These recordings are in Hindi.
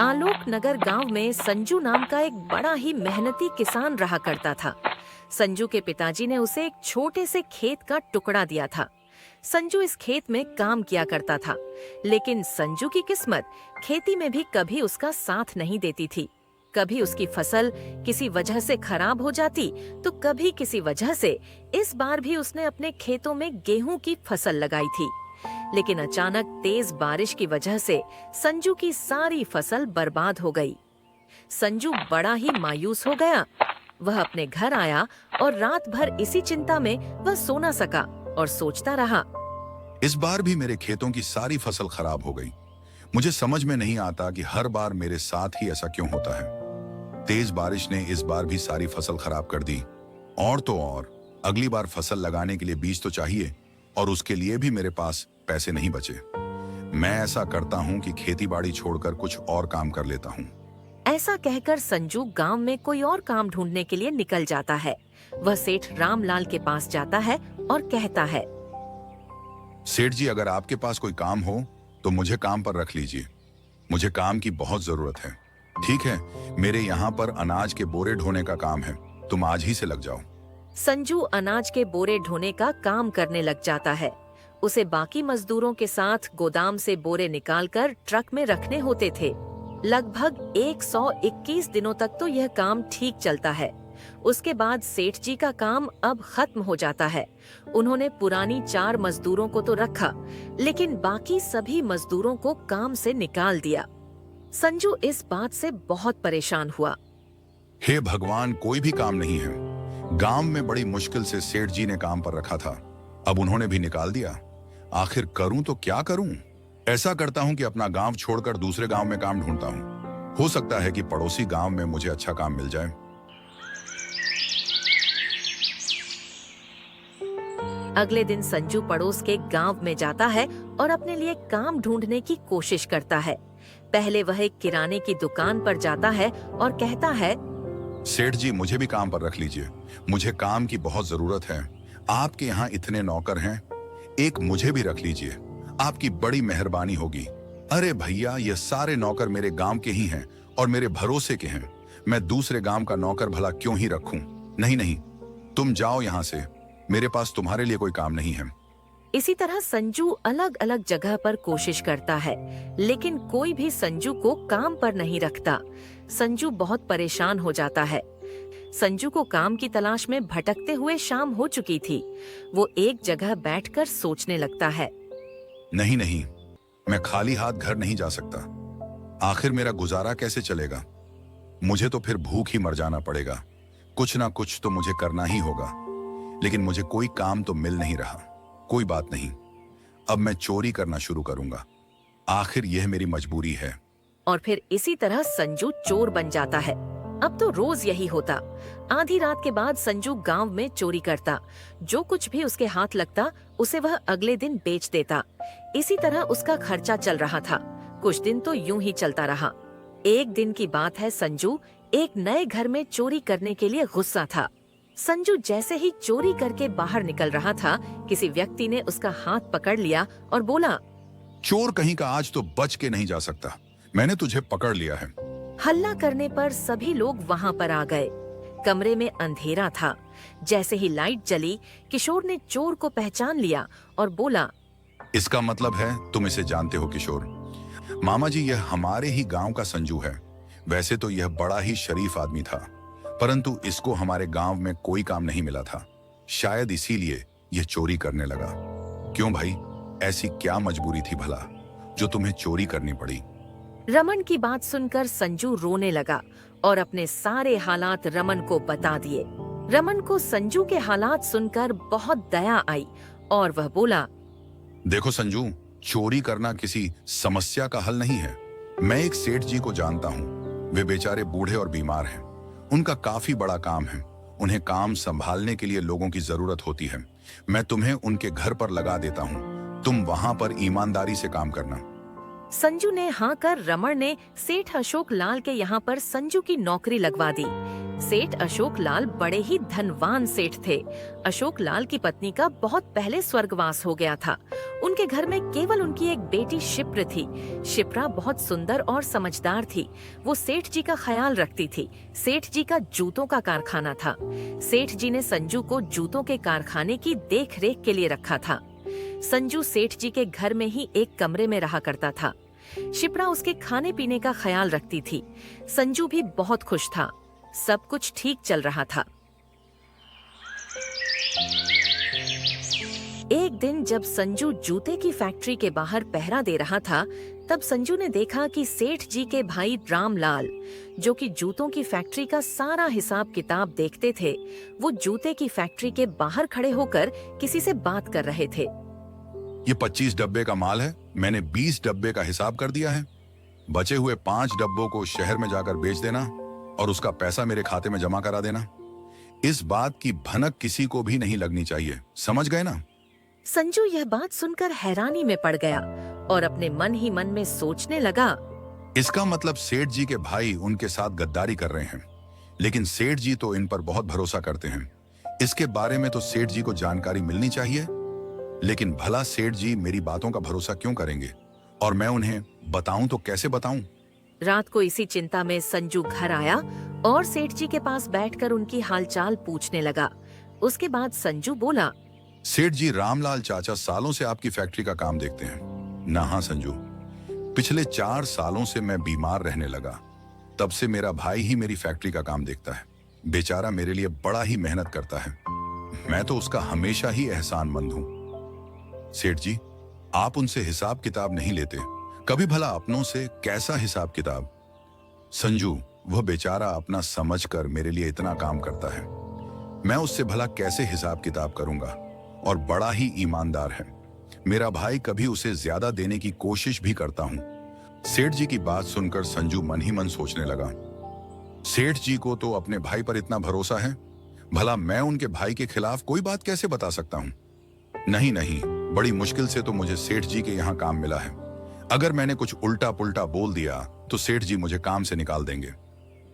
आलोक नगर गांव में संजू नाम का एक बड़ा ही मेहनती किसान रहा करता था। संजू के पिताजी ने उसे एक छोटे से खेत का टुकड़ा दिया था। संजू इस खेत में काम किया करता था, लेकिन संजू की किस्मत खेती में भी कभी उसका साथ नहीं देती थी। कभी उसकी फसल किसी वजह से खराब हो जाती, तो कभी किसी वजह से। इस बार भी उसने अपने खेतों में गेहूं की फसल लगाई थी, लेकिन अचानक तेज बारिश की वजह से संजू की सारी फसल बर्बाद हो गई। संजू बड़ा ही मायूस हो गया। वह अपने घर आया और रात भर इसी चिंता में वह सो न सका और सोचता रहा। इस बार भी मेरे खेतों की सारी फसल खराब हो गई। मुझे समझ में नहीं आता कि हर बार मेरे साथ ही ऐसा क्यों होता है। तेज बारिश ने इस बार भी सारी फसल खराब कर दी। और तो और, अगली बार फसल लगाने के लिए बीज तो चाहिए, और उसके लिए भी मेरे पास पैसे नहीं बचे। मैं ऐसा करता हूँ कि खेतीबाड़ी छोड़कर कुछ और काम कर लेता हूँ। ऐसा कहकर संजू गांव में कोई और काम ढूंढने के लिए निकल जाता है। वह सेठ रामलाल के पास जाता है और कहता है, सेठ जी, अगर आपके पास कोई काम हो तो मुझे काम पर रख लीजिए। मुझे काम की बहुत जरूरत है। ठीक है, मेरे यहाँ पर अनाज के बोरे ढोने का काम है, तुम आज ही से लग जाओ। संजू अनाज के बोरे ढोने का काम करने लग जाता है। उसे बाकी मजदूरों के साथ गोदाम से बोरे निकालकर ट्रक में रखने होते थे। लगभग 121 दिनों तक तो यह काम ठीक चलता है। उसके बाद सेठ जी का काम अब खत्म हो जाता है। उन्होंने पुरानी 4 मजदूरों को तो रखा, लेकिन बाकी सभी मजदूरों को काम से निकाल दिया। संजू इस बात से बहुत परेशान हुआ। हे भगवान, कोई भी काम नहीं है। गांव में बड़ी मुश्किल से सेठ जी ने काम पर रखा था, अब उन्होंने भी निकाल दिया। आखिर करूं तो क्या करूं? ऐसा करता हूं कि अपना गांव छोड़कर दूसरे गांव में काम ढूंढता हूं। हो सकता है कि पड़ोसी गांव में मुझे अच्छा काम मिल जाए। अगले दिन संजू पड़ोस के गांव में जाता है और अपने लिए काम ढूंढने की कोशिश करता है। पहले वह एक किराने की दुकान पर जाता है और कहता है, सेठ जी, मुझे भी काम पर रख लीजिए। मुझे काम की बहुत जरूरत है। आपके यहाँ इतने नौकर हैं, एक मुझे भी रख लीजिए। आपकी बड़ी मेहरबानी होगी। अरे भैया, ये सारे नौकर मेरे गांव के ही हैं और मेरे भरोसे के हैं। मैं दूसरे गांव का नौकर भला क्यों ही रखूं? नहीं नहीं, तुम जाओ यहाँ से। मेरे पास तुम्हारे लिए कोई काम नहीं है। इसी तरह संजू अलग अलग जगह पर कोशिश करता है, लेकिन कोई भी संजू को काम पर नहीं रखता। संजू बहुत परेशान हो जाता है। संजू को काम की तलाश में भटकते हुए शाम हो चुकी थी। वो एक जगह बैठकर सोचने लगता है, नहीं नहीं, मैं खाली हाथ घर नहीं जा सकता। आखिर मेरा गुजारा कैसे चलेगा? मुझे तो फिर भूख ही मर जाना पड़ेगा। कुछ ना कुछ तो मुझे करना ही होगा, लेकिन मुझे कोई काम तो मिल नहीं रहा। कोई बात नहीं, अब मैं चोरी करना शुरू करूंगा। आखिर यह मेरी मजबूरी है। और फिर इसी तरह संजू चोर बन जाता है। अब तो रोज यही होता। आधी रात के बाद संजू गांव में चोरी करता। जो कुछ भी उसके हाथ लगता उसे वह अगले दिन बेच देता। इसी तरह उसका खर्चा चल रहा था। कुछ दिन तो यूं ही चलता रहा। एक दिन की बात है, संजू एक नए घर में चोरी करने के लिए गुस्सा था। संजू जैसे ही चोरी करके बाहर निकल रहा था, किसी व्यक्ति ने उसका हाथ पकड़ लिया और बोला, चोर कहीं का, आज तो बच के नहीं जा सकता। मैंने तुझे पकड़ लिया है। हल्ला करने पर सभी लोग वहां पर आ गए। कमरे में अंधेरा था। जैसे ही लाइट जली, किशोर ने चोर को पहचान लिया और बोला, इसका मतलब है तुम इसे जानते हो किशोर? मामा जी, यह हमारे ही गांव का संजू है। वैसे तो यह बड़ा ही शरीफ आदमी था, परंतु इसको हमारे गांव में कोई काम नहीं मिला था। शायद इसीलिए यह चोरी करने लगा। क्यों भाई, ऐसी क्या मजबूरी थी भला जो तुम्हें चोरी करनी पड़ी? रमन की बात सुनकर संजू रोने लगा और अपने सारे हालात रमन को बता दिए। रमन को संजू के हालात सुनकर बहुत दया आई और वह बोला, देखो संजू, चोरी करना किसी समस्या का हल नहीं है। मैं एक सेठ जी को जानता हूँ। वे बेचारे बूढ़े और बीमार हैं। उनका काफी बड़ा काम है। उन्हें काम संभालने के लिए लोगों की जरूरत होती है। मैं तुम्हें उनके घर पर लगा देता हूँ। तुम वहां पर ईमानदारी से काम करना। संजू ने हाँ कर रमण ने सेठ अशोक लाल के यहाँ पर संजू की नौकरी लगवा दी। सेठ अशोक लाल बड़े ही धनवान सेठ थे। अशोक लाल की पत्नी का बहुत पहले स्वर्गवास हो गया था। उनके घर में केवल उनकी एक बेटी शिप्र थी। शिप्रा बहुत सुंदर और समझदार थी। वो सेठ जी का ख्याल रखती थी। सेठ जी का जूतों का कारखाना था। सेठ जी ने संजू को जूतों के कारखाने की देख-रेख के लिए रखा था। संजू सेठ जी के घर में ही एक कमरे में रहा करता था। शिप्रा उसके खाने पीने का ख्याल रखती थी। संजू भी बहुत खुश था। सब कुछ ठीक चल रहा था। एक दिन जब संजू जूते की फैक्ट्री के बाहर पहरा दे रहा था, तब संजू ने देखा कि सेठ जी के भाई रामलाल, जो कि जूतों की फैक्ट्री का सारा हिसाब किताब देखते थे, वो जूते की फैक्ट्री के बाहर खड़े होकर किसी से बात कर रहे थे। ये 25 डब्बे का माल है, मैंने 20 डब्बे का हिसाब कर दिया है। बचे हुए 5 डब्बों को शहर में जाकर बेच देना और उसका पैसा मेरे खाते में जमा करा देना। इस बात की भनक किसी को भी नहीं लगनी चाहिए, समझ गए ना? संजू यह बात सुनकर हैरानी में पड़ गया और अपने मन ही मन में सोचने लगा, इसका मतलब सेठ जी के भाई उनके साथ गद्दारी कर रहे हैं, लेकिन सेठ जी तो इन पर बहुत भरोसा करते हैं। इसके बारे में तो सेठ जी को जानकारी मिलनी चाहिए, लेकिन भला सेठ जी मेरी बातों का भरोसा क्यों करेंगे और मैं उन्हें बताऊं तो कैसे बताऊं? रात को इसी चिंता में संजू घर आया और सेठ जी के पास बैठकर उनकी हालचाल पूछने लगा। उसके बाद संजू बोला, सेठ जी रामलाल चाचा सालों से आपकी फैक्ट्री का काम देखते हैं ना? हाँ संजू, पिछले 4 सालों से मैं बीमार रहने लगा, तब से मेरा भाई ही मेरी फैक्ट्री का काम देखता है। बेचारा मेरे लिए बड़ा ही मेहनत करता है, मैं तो उसका हमेशा ही एहसानमंद हूं। सेठ जी, आप उनसे हिसाब किताब नहीं लेते, कभी भला अपनों से कैसा हिसाब किताब? संजू, वह बेचारा अपना समझकर मेरे लिए इतना काम करता है, मैं उससे भला कैसे हिसाब किताब करूंगा? और बड़ा ही ईमानदार है। मेरा भाई कभी उसे ज्यादा देने की कोशिश भी करता हूं। सेठ जी की बात सुनकर संजू मन ही मन सोचने लगा, सेठ जी को तो अपने भाई पर इतना भरोसा है, भला मैं उनके भाई के खिलाफ कोई बात कैसे बता सकता हूं? नहीं नहीं, बड़ी मुश्किल से तो मुझे सेठ जी के यहाँ काम मिला है। अगर मैंने कुछ उल्टा पुल्टा बोल दिया तो सेठ जी मुझे काम से निकाल देंगे।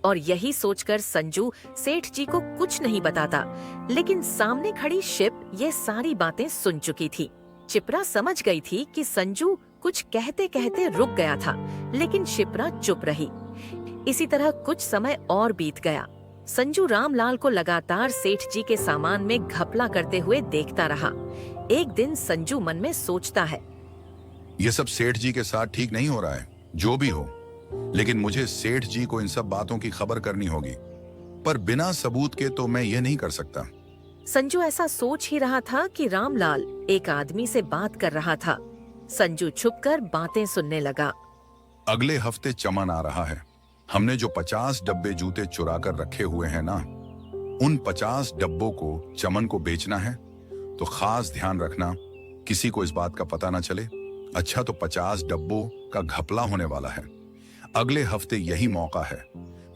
और यही सोचकर संजू सेठ जी को कुछ नहीं बताता, लेकिन सामने खड़ी शिप ये सारी बातें सुन चुकी थी। शिप्रा समझ गई थी कि संजू कुछ कहते कहते रुक गया था, लेकिन शिप्रा चुप रही। इसी तरह कुछ समय और बीत गया। संजू रामलाल को लगातार सेठ जी के सामान में घपला करते हुए देखता रहा। एक दिन संजू मन में सोचता है, ये सब सेठ जी के साथ ठीक नहीं हो रहा है, जो भी हो, लेकिन मुझे सेठ जी को इन सब बातों की खबर करनी होगी, पर बिना सबूत के तो मैं ये नहीं कर सकता। संजू ऐसा सोच ही रहा था कि रामलाल एक आदमी से बात कर रहा था। संजू छुपकर बातें सुनने लगा। अगले हफ्ते चमन आ रहा है। हमने जो 50 डब्बे जूते चुरा कर रखे हुए हैं ना, उन 50 डब्बों को चमन को बेचना है, तो खास ध्यान रखना किसी को इस बात का पता ना चले। अच्छा, तो 50 डब्बों का घपला होने वाला है। अगले हफ्ते यही मौका है,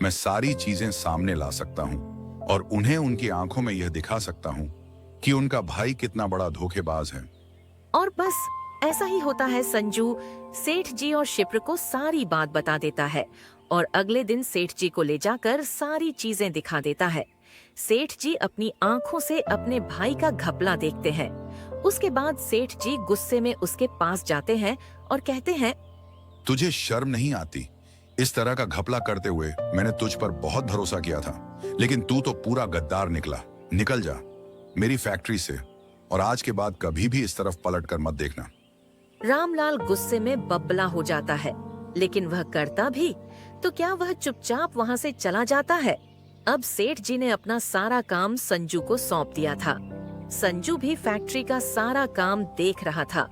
मैं सारी चीजें सामने ला सकता हूँ और उन्हें उनकी आंखों में यह दिखा सकता हूँ कि उनका भाई कितना बड़ा धोखेबाज है। और बस ऐसा ही होता है। संजू सेठ जी और शिप्र को सारी बात बता देता है और अगले दिन सेठ जी को ले जाकर सारी चीजें दिखा देता है। सेठ जी अपनी आंखों से अपने भाई का घपला देखते हैं। उसके बाद सेठ जी गुस्से में उसके पास जाते हैं और कहते हैं, तुझे शर्म नहीं आती? इस तरह का घपला करते हुए मैंने तुझ पर बहुत भरोसा किया था, लेकिन तू तो पूरा गद्दार निकला। निकल जा मेरी फैक्ट्री से, और आज के बाद कभी भी इस तरफ पलट कर मत देखना। रामलाल गुस्से में बब्बला हो जाता है, लेकिन वह करता भी तो क्या वह चुपचाप वहाँ से चला जाता है। अब सेठ जी ने अपना सारा काम संजू को सौंप दिया था। संजू भी फैक्ट्री का सारा काम देख रहा था।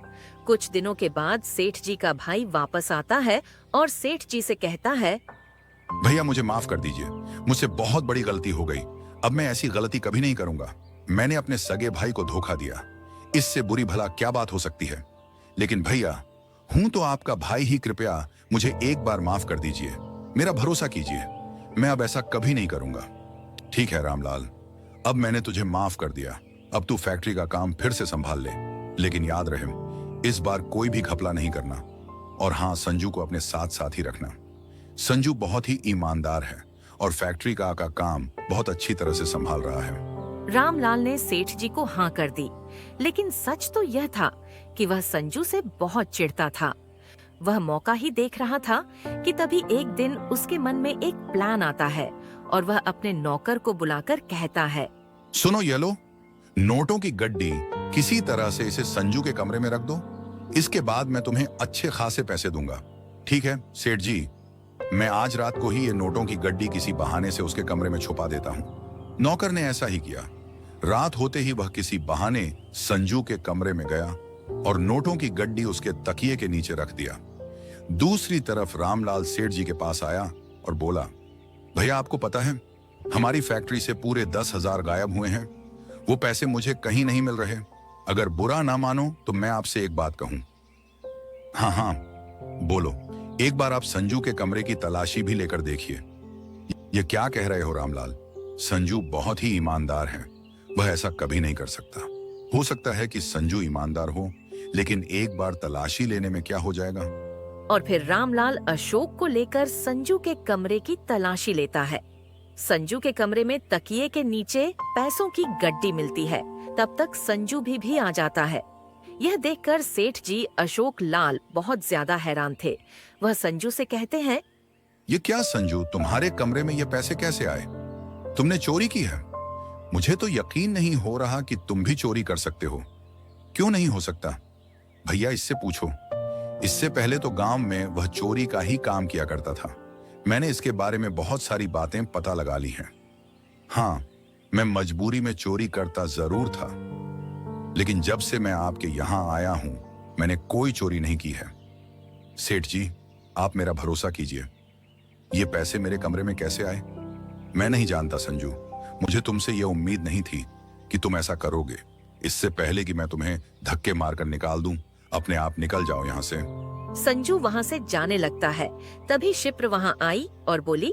कुछ दिनों के बाद सेठ जी का भाई वापस आता है और सेठ जी से कहता है, भैया मुझे माफ कर दीजिए, मुझसे बहुत बड़ी गलती हो गई। अब मैं ऐसी गलती कभी नहीं करूंगा। मैंने अपने सगे भाई को धोखा दिया, इससे बुरी भला क्या बात हो सकती है। लेकिन भैया, हूं तो आपका भाई ही, कृपया मुझे एक बार माफ कर दीजिए, मेरा भरोसा कीजिए, मैं अब ऐसा कभी नहीं करूंगा। ठीक है रामलाल, अब मैंने तुझे माफ कर दिया। अब तू फैक्ट्री का काम फिर से संभाल ले, लेकिन याद रहे, इस बार कोई भी घपला नहीं करना और हाँ, संजू को अपने साथ साथ ही रखना। संजू बहुत ही ईमानदार है और फैक्ट्री का काम बहुत अच्छी तरह से संभाल रहा है। रामलाल ने सेठ जी को हाँ कर दी, लेकिन सच तो यह था कि वह संजू से बहुत चिढ़ता था। वह मौका ही देख रहा था कि तभी एक दिन उसके मन में एक प्लान आता है और वह अपने नौकर को बुलाकर कहता है, सुनो ये लो, नोटों की गड्डी किसी तरह से इसे संजू के कमरे में रख दो। इसके बाद मैं तुम्हें अच्छे खासे पैसे दूंगा। ठीक है सेठ जी, मैं आज रात को ही ये नोटों की गड्डी किसी बहाने से उसके कमरे में छुपा देता हूँ। नौकर ने ऐसा ही किया। रात होते ही वह किसी बहाने संजू के कमरे में गया और नोटों की गड्डी उसके तकिए के नीचे रख दिया। दूसरी तरफ रामलाल सेठ जी के पास आया और बोला, भैया आपको पता है हमारी फैक्ट्री से पूरे 10,000 गायब हुए हैं। वो पैसे मुझे कहीं नहीं मिल रहे। अगर बुरा ना मानो तो मैं आपसे एक बात कहूं। हाँ हाँ बोलो, एक बार आप संजू के कमरे की तलाशी भी लेकर देखिए। ये क्या कह रहे हो रामलाल? संजू बहुत ही ईमानदार है, वह ऐसा कभी नहीं कर सकता। हो सकता है कि संजू ईमानदार हो, लेकिन एक बार तलाशी लेने में क्या हो जाएगा। और फिर रामलाल अशोक को लेकर संजू के कमरे की तलाशी लेता है। संजू के कमरे में तकिए के नीचे पैसों की गड्डी मिलती है। तब तक संजू भी आ जाता है। यह देखकर सेठ जी अशोक लाल बहुत ज्यादा हैरान थे। वह संजू से कहते हैं, ये क्या संजू, तुम्हारे कमरे में ये पैसे कैसे आए? तुमने चोरी की है? मुझे तो यकीन नहीं हो रहा कि तुम भी चोरी कर सकते हो। क्यों नहीं हो सकता? भैया इससे पूछो। इससे पहले तो गांव में वह चोरी का ही काम किया करता था। मैंने इसके बारे में बहुत सारी बातें पता लगा ली हैं। हाँ, मैं मजबूरी में चोरी करता जरूर था, लेकिन जब से मैं आपके यहां आया हूं मैंने कोई चोरी नहीं की है। सेठ जी, आप मेरा भरोसा कीजिए। ये पैसे मेरे कमरे में कैसे आए? मैं नहीं जानता संजू। मुझे तुमसे यह उम्मीद नहीं थी कि तुम ऐसा करोगे। इससे पहले कि मैं तुम्हें धक्के मारकर निकाल दूं, अपने आप निकल जाओ यहाँ से। संजू वहाँ से जाने लगता है। तभी शिप्र वहाँ आई और बोली,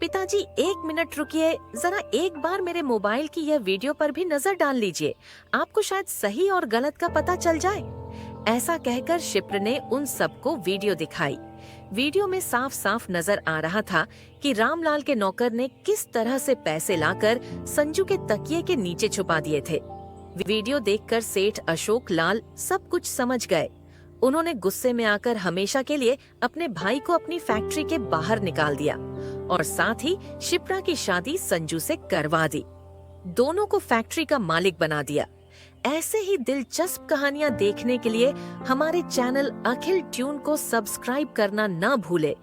पिताजी 1 मिनट रुकिए, जरा एक बार मेरे मोबाइल की यह वीडियो पर भी नजर डाल लीजिए। आपको शायद सही और गलत का पता चल जाए। ऐसा कहकर शिप्र ने उन सबको वीडियो दिखाई। वीडियो में साफ साफ नजर आ रहा था कि रामलाल के नौकर ने किस तरह से पैसे लाकर संजू के तकिए के नीचे छुपा दिए थे। वीडियो देखकर सेठ अशोक लाल सब कुछ समझ गए। उन्होंने गुस्से में आकर हमेशा के लिए अपने भाई को अपनी फैक्ट्री के बाहर निकाल दिया और साथ ही शिप्रा की शादी संजू से करवा दी। दोनों को फैक्ट्री का मालिक बना दिया। ऐसे ही दिलचस्प कहानियां देखने के लिए हमारे चैनल अखिल ट्यून को सब्सक्राइब करना ना भूले।